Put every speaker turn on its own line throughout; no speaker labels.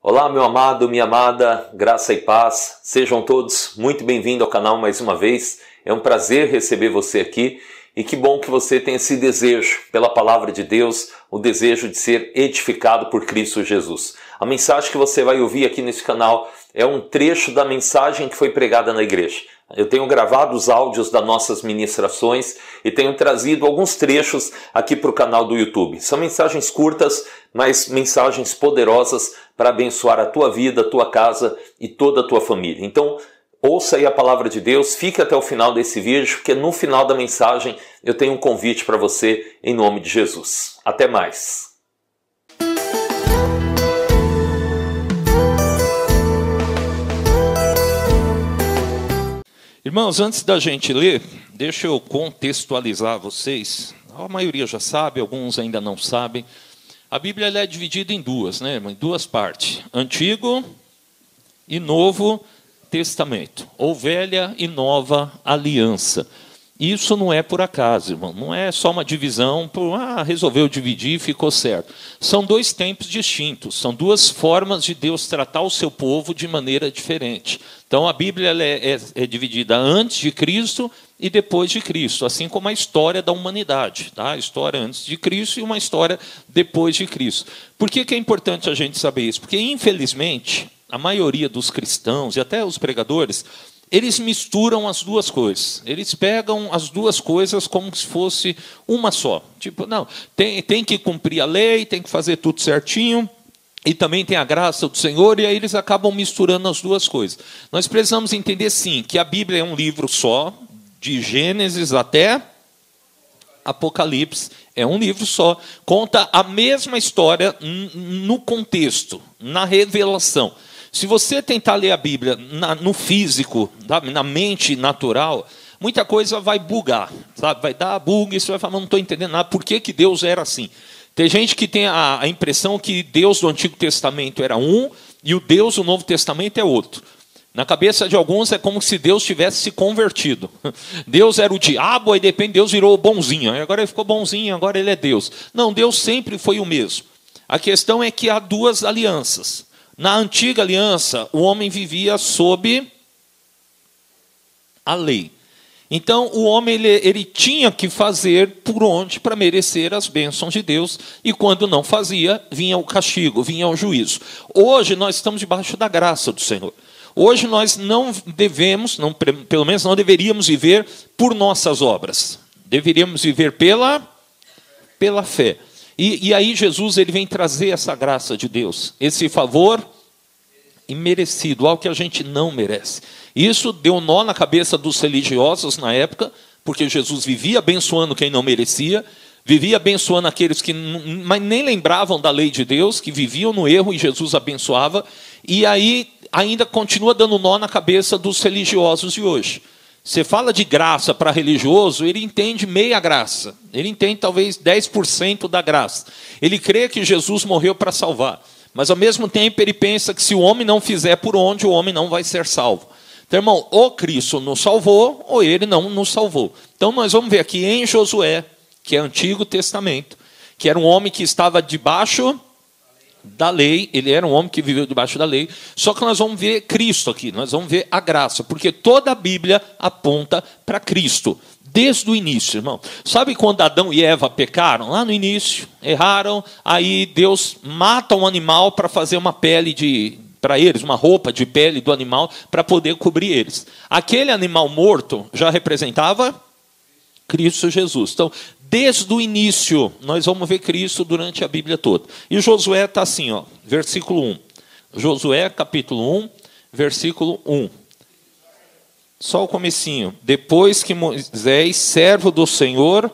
Olá, meu amado, minha amada, graça e paz, sejam todos muito bem-vindos ao canal mais uma vez. É um prazer receber você aqui e que bom que você tem esse desejo pela palavra de Deus, o desejo de ser edificado por Cristo Jesus. A mensagem que você vai ouvir aqui nesse canal é um trecho da mensagem que foi pregada na igreja. Eu tenho gravado os áudios das nossas ministrações e tenho trazido alguns trechos aqui para o canal do YouTube. São mensagens curtas, mas mensagens poderosas para abençoar a tua vida, a tua casa e toda a tua família. Então, ouça aí a palavra de Deus, fique até o final desse vídeo, porque no final da mensagem eu tenho um convite para você em nome de Jesus. Até mais!
Irmãos, antes da gente ler, deixa eu contextualizar vocês. A maioria já sabe, alguns ainda não sabem. A Bíblia ela é dividida em duas, né, irmão? Em duas partes: Antigo e Novo Testamento, ou Velha e Nova Aliança. Isso não é por acaso, irmão. Não é só uma divisão, resolveu dividir e ficou certo. São dois tempos distintos, são duas formas de Deus tratar o seu povo de maneira diferente. Então a Bíblia ela é dividida antes de Cristo e depois de Cristo, assim como a história da humanidade, tá? A história antes de Cristo e uma história depois de Cristo. Por que é importante a gente saber isso? Porque, infelizmente, a maioria dos cristãos e até os pregadores, eles misturam as duas coisas. Eles pegam as duas coisas como se fosse uma só. Tipo, não, tem que cumprir a lei, tem que fazer tudo certinho, e também tem a graça do Senhor, e aí eles acabam misturando as duas coisas. Nós precisamos entender, sim, que a Bíblia é um livro só, de Gênesis até Apocalipse, é um livro só, conta a mesma história no contexto, na revelação. Se você tentar ler a Bíblia no físico, na mente natural, muita coisa vai bugar, sabe? Vai dar bug, e você vai falar, não estou entendendo nada, por que Deus era assim? Tem gente que tem a impressão que Deus do Antigo Testamento era um e o Deus do Novo Testamento é outro. Na cabeça de alguns é como se Deus tivesse se convertido. Deus era o diabo, aí de repente Deus virou bonzinho. Aí agora ele ficou bonzinho, agora ele é Deus. Não, Deus sempre foi o mesmo. A questão é que há duas alianças. Na antiga aliança, o homem vivia sob a lei. Então, o homem ele tinha que fazer por onde para merecer as bênçãos de Deus. E quando não fazia, vinha o castigo, vinha o juízo. Hoje, nós estamos debaixo da graça do Senhor. Hoje, nós não devemos, pelo menos não deveríamos viver por nossas obras. Deveríamos viver pela fé. E aí Jesus ele vem trazer essa graça de Deus, esse favor imerecido, algo que a gente não merece. Isso deu nó na cabeça dos religiosos na época, porque Jesus vivia abençoando quem não merecia, vivia abençoando aqueles que mas nem lembravam da lei de Deus, que viviam no erro e Jesus abençoava, e aí ainda continua dando nó na cabeça dos religiosos de hoje. Você fala de graça para religioso, ele entende meia graça. Ele entende talvez 10% da graça. Ele crê que Jesus morreu para salvar. Mas ao mesmo tempo ele pensa que se o homem não fizer por onde, o homem não vai ser salvo. Então, irmão, ou Cristo nos salvou, ou ele não nos salvou. Então nós vamos ver aqui em Josué, que é Antigo Testamento, que era um homem que estava debaixo da lei, ele era um homem que viveu debaixo da lei, só que nós vamos ver Cristo aqui, nós vamos ver a graça, porque toda a Bíblia aponta para Cristo, desde o início, irmão. Sabe quando Adão e Eva pecaram? Lá no início, erraram, aí Deus mata um animal para fazer uma pele para eles, uma roupa de pele do animal, para poder cobrir eles. Aquele animal morto já representava Cristo Jesus. Então, desde o início, nós vamos ver Cristo durante a Bíblia toda. E Josué está assim, ó, versículo 1. Josué, capítulo 1, versículo 1. Só o comecinho. Depois que Moisés, servo do Senhor,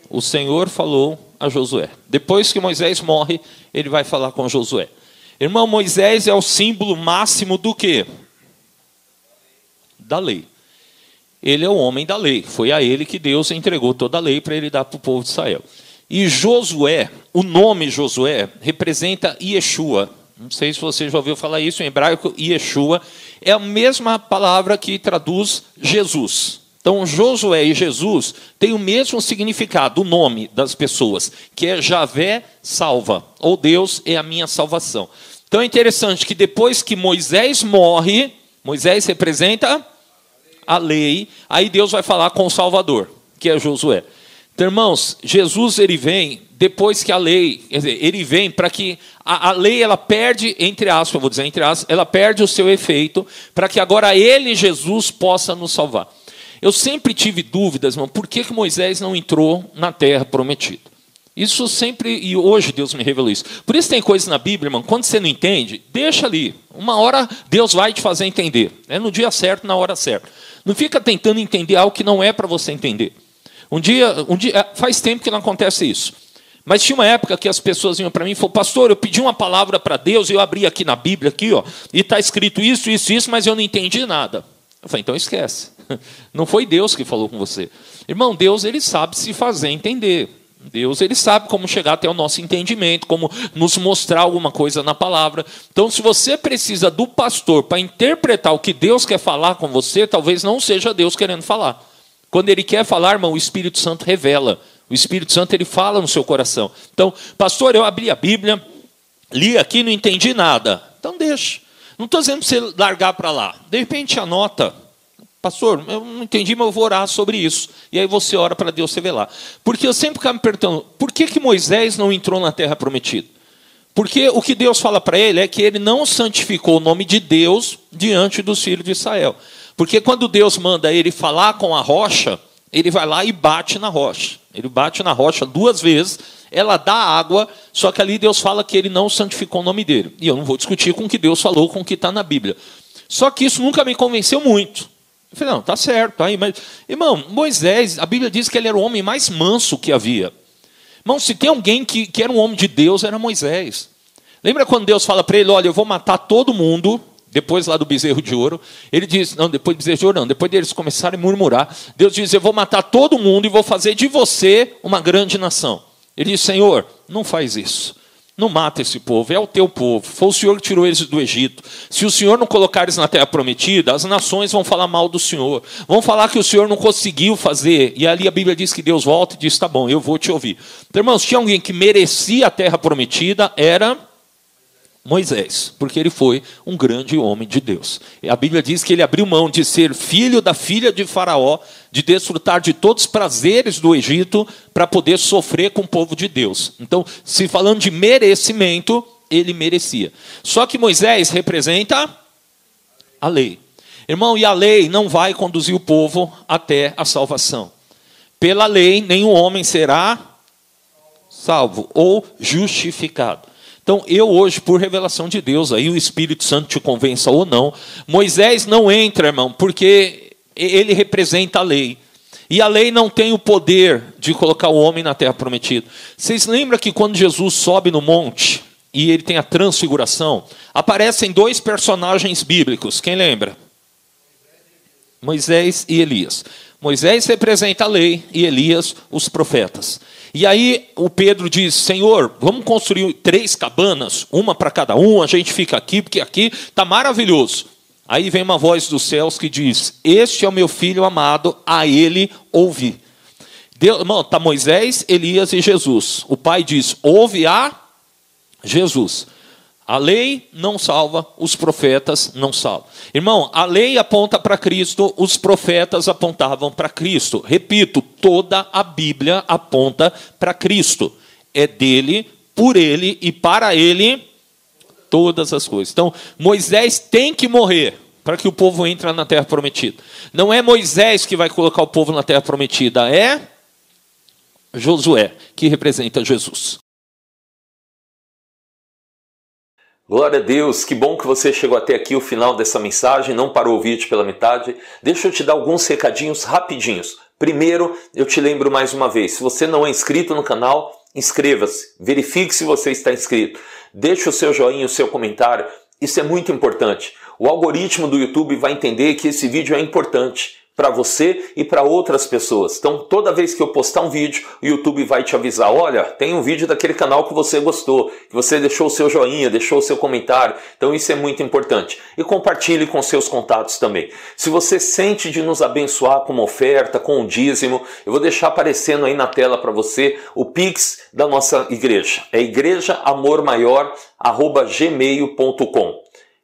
o Senhor falou a Josué. Depois que Moisés morre, ele vai falar com Josué. Irmão, Moisés é o símbolo máximo do quê? Da lei. Ele é o homem da lei. Foi a ele que Deus entregou toda a lei para ele dar para o povo de Israel. E Josué, o nome Josué, representa Yeshua. Não sei se você já ouviu falar isso em hebraico. Yeshua é a mesma palavra que traduz Jesus. Então, Josué e Jesus têm o mesmo significado, o nome das pessoas, que é Javé salva, ou Deus é a minha salvação. Então é interessante que depois que Moisés morre, Moisés representa a lei, aí Deus vai falar com o Salvador, que é Josué. Então, irmãos, Jesus ele vem depois que a lei, quer dizer, ele vem para que a lei ela perde, entre aspas, eu vou dizer entre aspas, ela perde o seu efeito, para que agora ele, Jesus, possa nos salvar. Eu sempre tive dúvidas, irmão, por que Moisés não entrou na terra prometida? Isso sempre, e hoje Deus me revelou isso. Por isso tem coisas na Bíblia, irmão, quando você não entende, deixa ali. Uma hora Deus vai te fazer entender. É no dia certo, na hora certa. Não fica tentando entender algo que não é para você entender. Um dia, faz tempo que não acontece isso. Mas tinha uma época que as pessoas vinham para mim e falaram, pastor, eu pedi uma palavra para Deus, eu abri aqui na Bíblia, aqui, ó, e está escrito isso, isso, isso, mas eu não entendi nada. Eu falei, então esquece. Não foi Deus que falou com você. Irmão, Deus ele sabe se fazer entender. Deus ele sabe como chegar até o nosso entendimento, como nos mostrar alguma coisa na palavra. Então, se você precisa do pastor para interpretar o que Deus quer falar com você, talvez não seja Deus querendo falar. Quando ele quer falar, irmão, o Espírito Santo revela. O Espírito Santo ele fala no seu coração. Então, pastor, eu abri a Bíblia, li aqui, não entendi nada. Então deixa. Não estou dizendo para você largar para lá. De repente anota. Pastor, eu não entendi, mas eu vou orar sobre isso. E aí você ora para Deus revelar. Porque eu sempre ficava me perguntando, por que Moisés não entrou na terra prometida? Porque o que Deus fala para ele é que ele não santificou o nome de Deus diante dos filhos de Israel. Porque quando Deus manda ele falar com a rocha, ele vai lá e bate na rocha. Ele bate na rocha 2 vezes, ela dá água, só que ali Deus fala que ele não santificou o nome dele. E eu não vou discutir com o que Deus falou, com o que está na Bíblia. Só que isso nunca me convenceu muito. Eu falei, não, tá certo. Aí, mas, irmão, Moisés, a Bíblia diz que ele era o homem mais manso que havia. Irmão, se tem alguém que era um homem de Deus, era Moisés. Lembra quando Deus fala para ele, olha, eu vou matar todo mundo, depois lá do bezerro de ouro. Ele diz, não, depois do bezerro de ouro não, depois deles começarem a murmurar. Deus diz, eu vou matar todo mundo e vou fazer de você uma grande nação. Ele diz, Senhor, não faz isso. Não mata esse povo, é o teu povo. Foi o Senhor que tirou eles do Egito. Se o Senhor não colocar eles na terra prometida, as nações vão falar mal do Senhor. Vão falar que o Senhor não conseguiu fazer. E ali a Bíblia diz que Deus volta e diz, tá bom, eu vou te ouvir. Então, irmãos, tinha alguém que merecia a terra prometida, era Moisés, porque ele foi um grande homem de Deus. E a Bíblia diz que ele abriu mão de ser filho da filha de Faraó, de desfrutar de todos os prazeres do Egito, para poder sofrer com o povo de Deus. Então, se falando de merecimento, ele merecia. Só que Moisés representa a lei. Irmão, e a lei não vai conduzir o povo até a salvação. Pela lei, nenhum homem será salvo ou justificado. Então, eu hoje, por revelação de Deus, aí o Espírito Santo te convença ou não, Moisés não entra, irmão, porque ele representa a lei. E a lei não tem o poder de colocar o homem na terra prometida. Vocês lembram que quando Jesus sobe no monte, e ele tem a transfiguração, aparecem 2 personagens bíblicos, quem lembra? Moisés e Elias. Moisés representa a lei e Elias os profetas. E aí o Pedro diz, Senhor, vamos construir 3 cabanas, uma para cada um, a gente fica aqui, porque aqui está maravilhoso. Aí vem uma voz dos céus que diz, este é o meu filho amado, a ele ouvi. Está Moisés, Elias e Jesus. O pai diz, ouve a Jesus. A lei não salva, os profetas não salvam. Irmão, a lei aponta para Cristo, os profetas apontavam para Cristo. Repito, toda a Bíblia aponta para Cristo. É dele, por ele e para ele todas as coisas. Então, Moisés tem que morrer para que o povo entre na terra prometida. Não é Moisés que vai colocar o povo na terra prometida, é Josué, que representa Jesus.
Glória a Deus, que bom que você chegou até aqui o final dessa mensagem, não parou o vídeo pela metade. Deixa eu te dar alguns recadinhos rapidinhos. Primeiro, eu te lembro mais uma vez, se você não é inscrito no canal, inscreva-se, verifique se você está inscrito. Deixe o seu joinha, o seu comentário, isso é muito importante. O algoritmo do YouTube vai entender que esse vídeo é importante. para você e para outras pessoas. Então, toda vez que eu postar um vídeo, o YouTube vai te avisar, olha, tem um vídeo daquele canal que você gostou, que você deixou o seu joinha, deixou o seu comentário. Então, isso é muito importante. E compartilhe com seus contatos também. Se você sente de nos abençoar com uma oferta, com um dízimo, eu vou deixar aparecendo aí na tela para você o Pix da nossa igreja. É igrejaamormaior@gmail.com.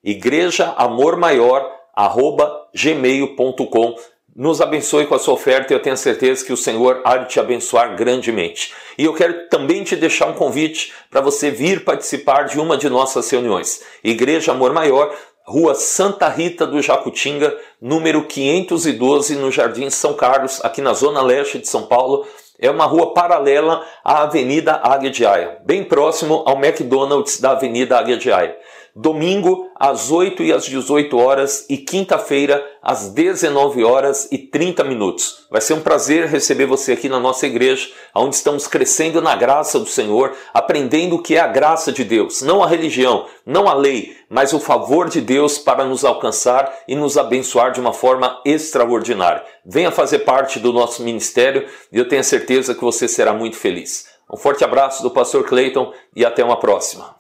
igrejaamormaior@gmail.com. Nos abençoe com a sua oferta e eu tenho certeza que o Senhor há de te abençoar grandemente. E eu quero também te deixar um convite para você vir participar de uma de nossas reuniões. Igreja Amor Maior, Rua Santa Rita do Jacutinga, número 512, no Jardim São Carlos, aqui na Zona Leste de São Paulo. É uma rua paralela à Avenida Águia de Aia, bem próximo ao McDonald's da Avenida Águia de Aia. Domingo, às 8 e às 18 horas e quinta-feira, às 19h30. Vai ser um prazer receber você aqui na nossa igreja, onde estamos crescendo na graça do Senhor, aprendendo o que é a graça de Deus, não a religião, não a lei, mas o favor de Deus para nos alcançar e nos abençoar de uma forma extraordinária. Venha fazer parte do nosso ministério e eu tenho certeza que você será muito feliz. Um forte abraço do pastor Cleiton e até uma próxima.